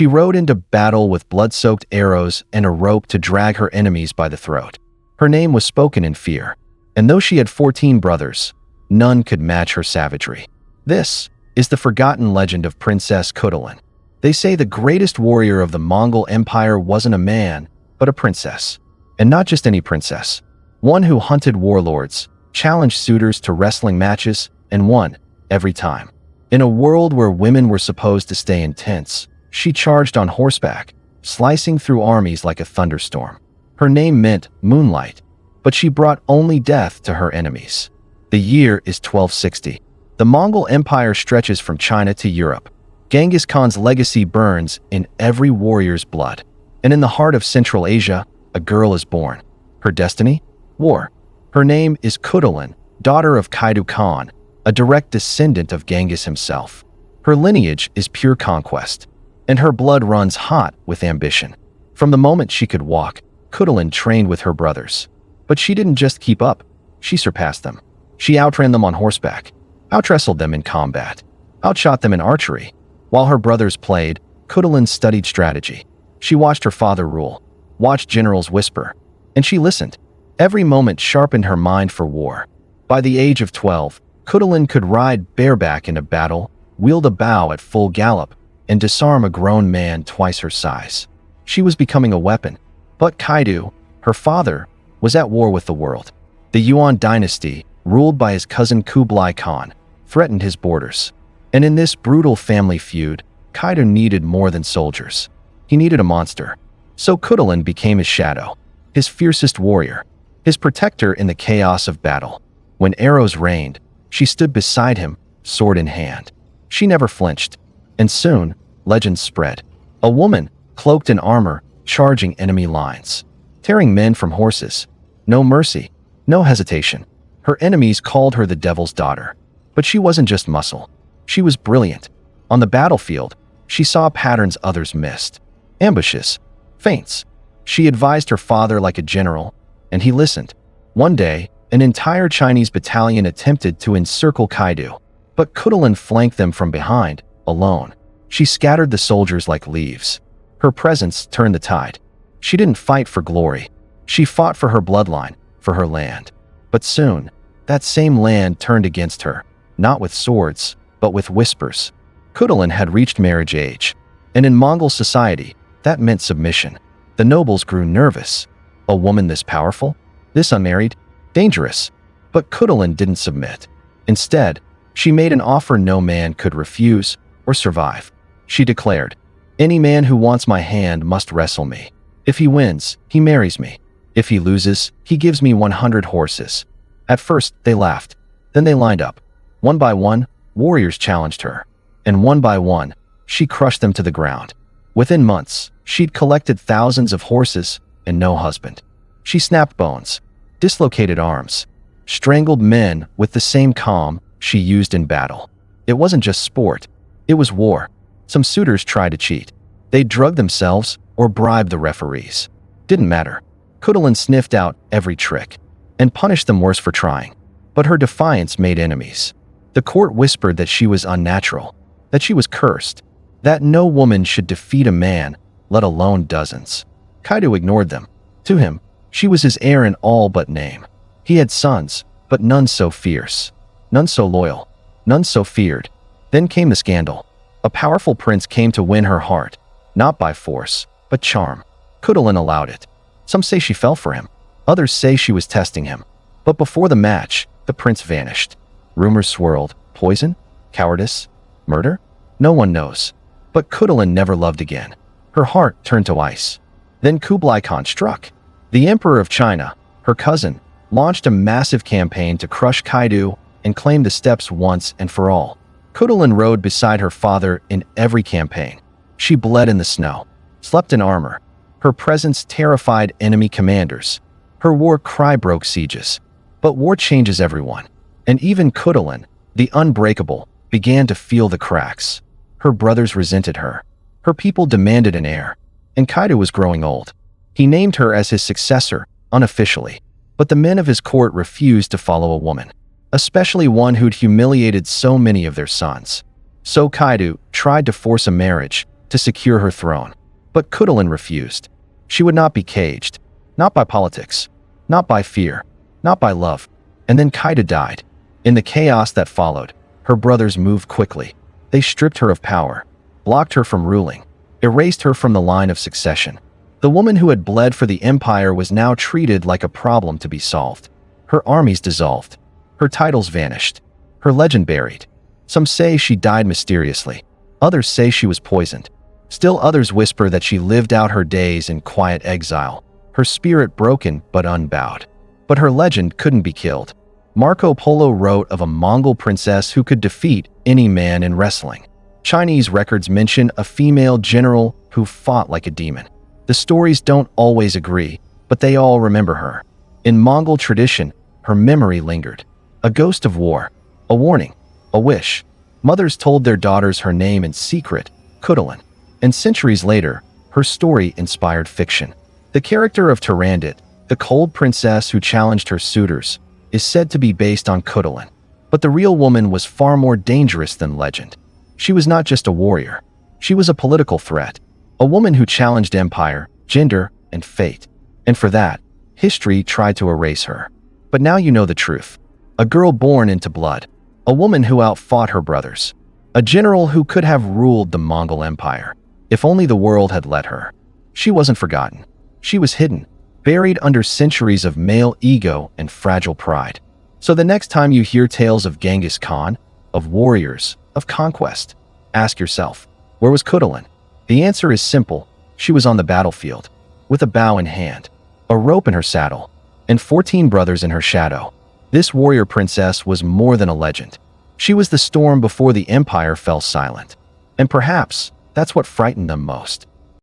She rode into battle with blood-soaked arrows and a rope to drag her enemies by the throat. Her name was spoken in fear, and though she had 14 brothers, none could match her savagery. This is the forgotten legend of Princess Khutulun. They say the greatest warrior of the Mongol Empire wasn't a man, but a princess. And not just any princess. One who hunted warlords, challenged suitors to wrestling matches, and won every time. In a world where women were supposed to stay in tents, she charged on horseback, slicing through armies like a thunderstorm. Her name meant moonlight, but she brought only death to her enemies. The year is 1260. The Mongol Empire stretches from China to Europe. Genghis Khan's legacy burns in every warrior's blood. And in the heart of Central Asia, a girl is born. Her destiny? War. Her name is Khutulun, daughter of Kaidu Khan, a direct descendant of Genghis himself. Her lineage is pure conquest, and her blood runs hot with ambition. From the moment she could walk, Khutulun trained with her brothers. But she didn't just keep up, she surpassed them. She outran them on horseback, outwrestled them in combat, outshot them in archery. While her brothers played, Khutulun studied strategy. She watched her father rule, watched generals whisper, and she listened. Every moment sharpened her mind for war. By the age of 12, Khutulun could ride bareback in a battle, wield a bow at full gallop, and disarm a grown man twice her size. She was becoming a weapon. But Kaidu, her father, was at war with the world. The Yuan dynasty, ruled by his cousin Kublai Khan, threatened his borders. And in this brutal family feud, Kaidu needed more than soldiers. He needed a monster. So Khutulun became his shadow, his fiercest warrior, his protector in the chaos of battle. When arrows rained, she stood beside him, sword in hand. She never flinched. And soon, legends spread. A woman, cloaked in armor, charging enemy lines, tearing men from horses. No mercy, no hesitation. Her enemies called her the devil's daughter. But she wasn't just muscle. She was brilliant. On the battlefield, she saw patterns others missed. Ambushes, feints. She advised her father like a general, and he listened. One day, an entire Chinese battalion attempted to encircle Kaidu, but Khutulun flanked them from behind, alone. She scattered the soldiers like leaves. Her presence turned the tide. She didn't fight for glory. She fought for her bloodline, for her land. But soon, that same land turned against her, not with swords, but with whispers. Khutulun had reached marriage age, and in Mongol society, that meant submission. The nobles grew nervous. A woman this powerful? This unmarried? Dangerous. But Khutulun didn't submit. Instead, she made an offer no man could refuse or survive. She declared, "Any man who wants my hand must wrestle me. If he wins, he marries me. If he loses, he gives me 100 horses." At first, they laughed. Then they lined up. One by one, warriors challenged her. And one by one, she crushed them to the ground. Within months, she'd collected thousands of horses and no husband. She snapped bones, dislocated arms, strangled men with the same calm she used in battle. It wasn't just sport, it was war. Some suitors tried to cheat. They drugged themselves or bribed the referees. Didn't matter. Khutulun sniffed out every trick and punished them worse for trying. But her defiance made enemies. The court whispered that she was unnatural, that she was cursed, that no woman should defeat a man, let alone dozens. Kaidu ignored them. To him, she was his heir in all but name. He had sons, but none so fierce, none so loyal, none so feared. Then came the scandal. A powerful prince came to win her heart, not by force, but charm. Khutulun allowed it. Some say she fell for him. Others say she was testing him. But before the match, the prince vanished. Rumors swirled. Poison? Cowardice? Murder? No one knows. But Khutulun never loved again. Her heart turned to ice. Then Kublai Khan struck. The emperor of China, her cousin, launched a massive campaign to crush Kaidu and claim the steppes once and for all. Khutulun rode beside her father in every campaign. She bled in the snow, slept in armor. Her presence terrified enemy commanders. Her war cry broke sieges. But war changes everyone. And even Khutulun, the unbreakable, began to feel the cracks. Her brothers resented her. Her people demanded an heir. And Kaidu was growing old. He named her as his successor, unofficially. But the men of his court refused to follow a woman, especially one who'd humiliated so many of their sons. So Kaidu tried to force a marriage, to secure her throne. But Khutulun refused. She would not be caged. Not by politics. Not by fear. Not by love. And then Kaidu died. In the chaos that followed, her brothers moved quickly. They stripped her of power, blocked her from ruling, erased her from the line of succession. The woman who had bled for the empire was now treated like a problem to be solved. Her armies dissolved. Her titles vanished. Her legend buried. Some say she died mysteriously. Others say she was poisoned. Still others whisper that she lived out her days in quiet exile, her spirit broken but unbowed. But her legend couldn't be killed. Marco Polo wrote of a Mongol princess who could defeat any man in wrestling. Chinese records mention a female general who fought like a demon. The stories don't always agree, but they all remember her. In Mongol tradition, her memory lingered. A ghost of war, a warning, a wish. Mothers told their daughters her name in secret, Khutulun. And centuries later, her story inspired fiction. The character of Turandot, the cold princess who challenged her suitors, is said to be based on Khutulun. But the real woman was far more dangerous than legend. She was not just a warrior. She was a political threat. A woman who challenged empire, gender, and fate. And for that, history tried to erase her. But now you know the truth. A girl born into blood. A woman who outfought her brothers. A general who could have ruled the Mongol Empire, if only the world had let her. She wasn't forgotten. She was hidden, buried under centuries of male ego and fragile pride. So the next time you hear tales of Genghis Khan, of warriors, of conquest, ask yourself, where was Khutulun? The answer is simple. She was on the battlefield, with a bow in hand, a rope in her saddle, and 14 brothers in her shadow. This warrior princess was more than a legend. She was the storm before the empire fell silent. And perhaps that's what frightened them most.